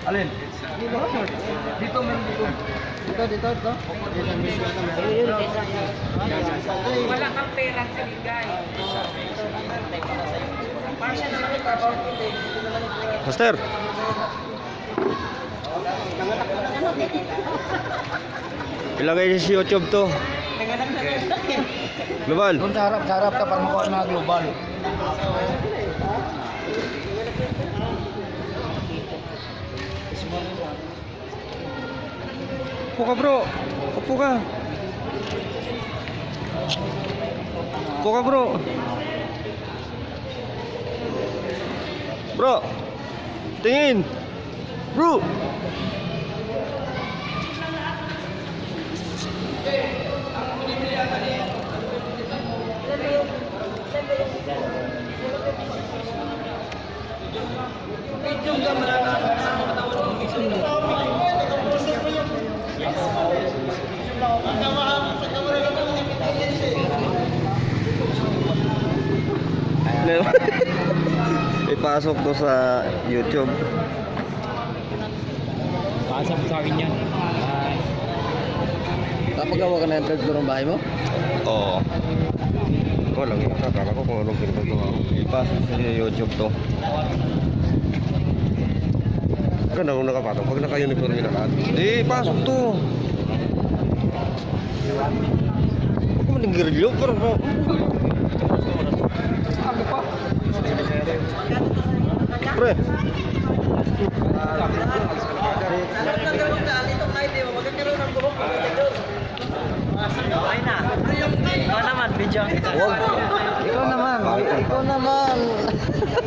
Alin? Dito men dito. Dito. Wala kang perang sa ligay. Master. Ilagay niya sa YouTube to. Global. Doon sa harap ka para makuha mga global. Upo ka bro. Upo ka. Upo ka bro. Bro. Tingin. Bro. Ipasok to sa YouTube. Pasok sa akin yan. Napagawa ka na yung third floor ng bahay mo? Oo. Walang ikakala ko kung anong ginagawa ko. Ipasok sa YouTube to. Ganda kung nakapatong. Pag naka-uniform na lahat. Pasok to. Huwag mo nang girilyo. Pre. Ay na. Ikaw naman, video kita. Ikaw naman.